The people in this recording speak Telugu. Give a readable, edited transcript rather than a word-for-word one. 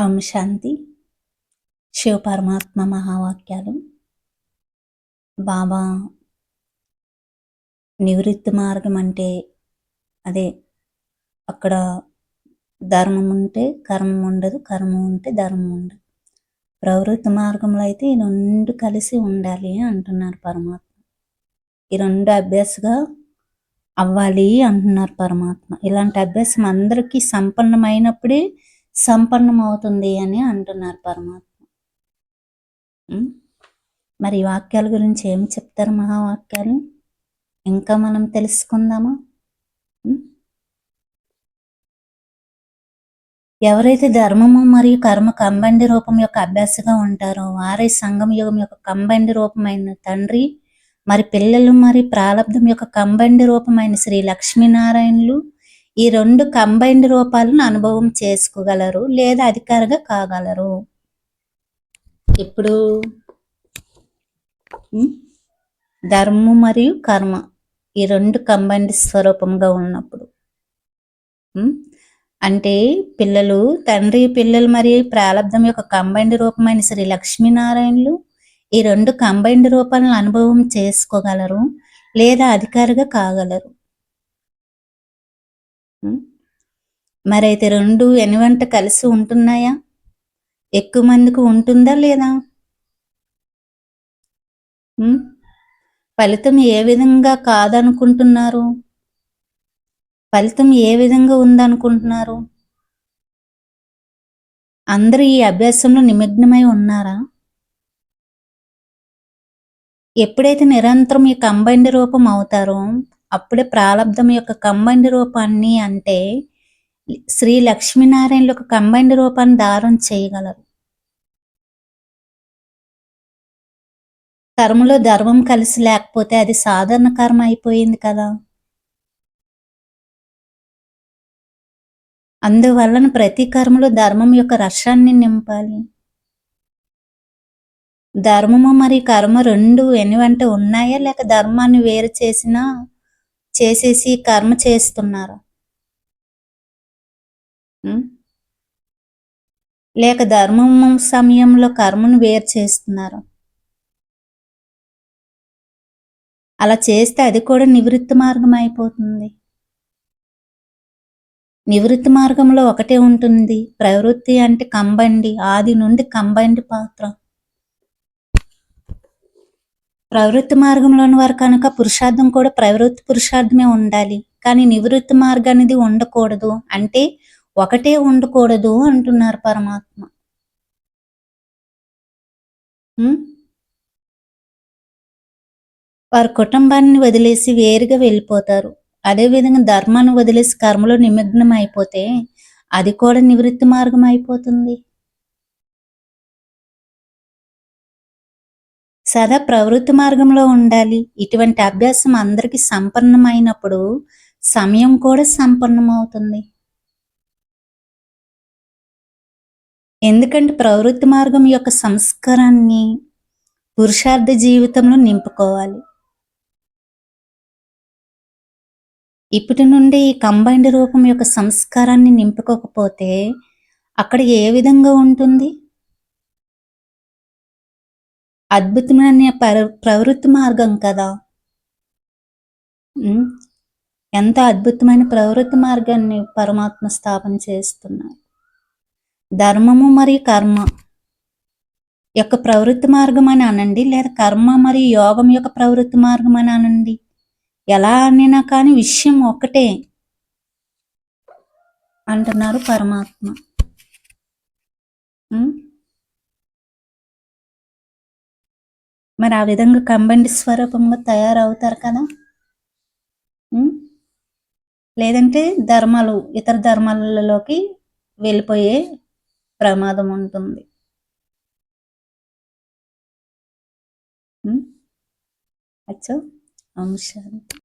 ఓం శాంతి. శివ పరమాత్మ మహావాక్యాలు. బాబా నివృత్తి మార్గం అంటే అదే, అక్కడ ధర్మం ఉంటే కర్మం ఉండదు, కర్మం ఉంటే ధర్మం ఉండదు. ప్రవృత్తి మార్గంలో అయితే ఈ రెండు కలిసి ఉండాలి అంటున్నారు పరమాత్మ. ఈ రెండు అభ్యాసగా అవ్వాలి అంటున్నారు పరమాత్మ. ఇలాంటి అభ్యాసం అందరికీ సంపన్నమైనప్పుడే సంపన్నం అవుతుంది అని అంటున్నారు పరమాత్మ. మరి ఈ వాక్యాల గురించి ఏం చెప్తారు మహావాక్యాలు? ఇంకా మనం తెలుసుకుందామా? ఎవరైతే ధర్మము మరియు కర్మ కంబైన్డ్ రూపం యొక్క అభ్యాసగా ఉంటారో వారే సంగమ యుగం యొక్క కంబైన్డ్ రూపమైన తండ్రి, మరి పిల్లలు, మరి ప్రాలబ్ధం యొక్క కంబైన్డ్ రూపమైన శ్రీ లక్ష్మీనారాయణులు ఈ రెండు కంబైన్డ్ రూపాలను అనుభవం చేసుకోగలరు లేదా అధికారిగా కాగలరు. ఇప్పుడు ధర్మం మరియు కర్మ ఈ రెండు కంబైన్డ్ స్వరూపంగా ఉన్నప్పుడు అంటే పిల్లలు, తండ్రి, పిల్లలు మరియు ప్రాలబ్ధం యొక్క కంబైన్డ్ రూపమైన శ్రీ లక్ష్మీనారాయణులు ఈ రెండు కంబైన్డ్ రూపాలను అనుభవం చేసుకోగలరు లేదా అధికారిగా కాగలరు. మరైతే రెండు వెనువంట కలిసి ఉంటున్నాయా? ఎక్కువ మందికి ఉంటుందా లేదా? ఫలితం ఏ విధంగా కాదనుకుంటున్నారు? ఫలితం ఏ విధంగా ఉందనుకుంటున్నారు? అందరూ ఈ అభ్యాసంలో నిమగ్నమై ఉన్నారా? ఎప్పుడైతే నిరంతరం ఈ కంబైన్డ్ రూపం అవుతారో అప్పుడే ప్రాలబ్ధం యొక్క కంబైన్డ్ రూపాన్ని అంటే శ్రీ లక్ష్మీనారాయణ యొక్క కంబైన్డ్ రూపాన్ని ధారణ చేయగలరు. కర్మలో ధర్మం కలిసి లేకపోతే అది సాధారణ కర్మ అయిపోయింది కదా. అందువలన ప్రతి కర్మలో ధర్మం యొక్క రసాన్ని నింపాలి. ధర్మము మరియు కర్మ రెండు వెనువెంట ఉన్నాయా లేక ధర్మాన్ని వేరు చేసేసి కర్మ చేస్తున్నారా? లేక ధర్మము సమయంలో కర్మను వేరు చేస్తున్నారా? అలా చేస్తే అది కూడా నివృత్తి మార్గం అయిపోతుంది. నివృత్తి మార్గంలో ఒకటే ఉంటుంది. ప్రవృత్తి అంటే కంబైన్డ్, ఆది నుండి కంబైన్డ్ పాత్ర. ప్రవృత్తి మార్గంలోని వారు కనుక పురుషార్థం కూడా ప్రవృత్తి పురుషార్థమే ఉండాలి, కానీ నివృత్తి మార్గానికి ఉండకూడదు. అంటే ఒకటే ఉండకూడదు అంటున్నారు పరమాత్మ. వారి కుటుంబాన్ని వదిలేసి వేరుగా వెళ్ళిపోతారు. అదేవిధంగా ధర్మాన్ని వదిలేసి కర్మలో నిమగ్నం అయిపోతే అది కూడా నివృత్తి మార్గం అయిపోతుంది. సదా ప్రవృత్తి మార్గంలో ఉండాలి. ఇటువంటి అభ్యాసం అందరికీ సంపన్నమైనప్పుడు సమయం కూడా సంపన్నమవుతుంది. ఎందుకంటే ప్రవృత్తి మార్గం యొక్క సంస్కారాన్ని పురుషార్థ జీవితంలో నింపుకోవాలి. ఇప్పటి నుండి ఈ కంబైన్డ్ రూపం యొక్క సంస్కారాన్ని నింపుకోకపోతే అక్కడ ఏ విధంగా ఉంటుంది? అద్భుతమైన ప్రవృత్తి మార్గం కదా. ఎంత అద్భుతమైన ప్రవృత్తి మార్గాన్ని పరమాత్మ స్థాపన చేస్తున్నారు. ధర్మము మరియు కర్మ యొక్క ప్రవృత్తి మార్గం అని అనండి, లేదా కర్మ మరియు యోగం యొక్క ప్రవృత్తి మార్గం అని అనండి, ఎలా అనినా కానీ విషయం ఒకటే అంటున్నారు పరమాత్మ. మరి ఆ విధంగా కంబైన్డ్ స్వరూపంగా తయారవుతారు కదా. లేదంటే ఇతర ధర్మాలలోకి వెళ్ళిపోయే ప్రమాదం ఉంటుంది. అచ్చా, ఓం శాంతి.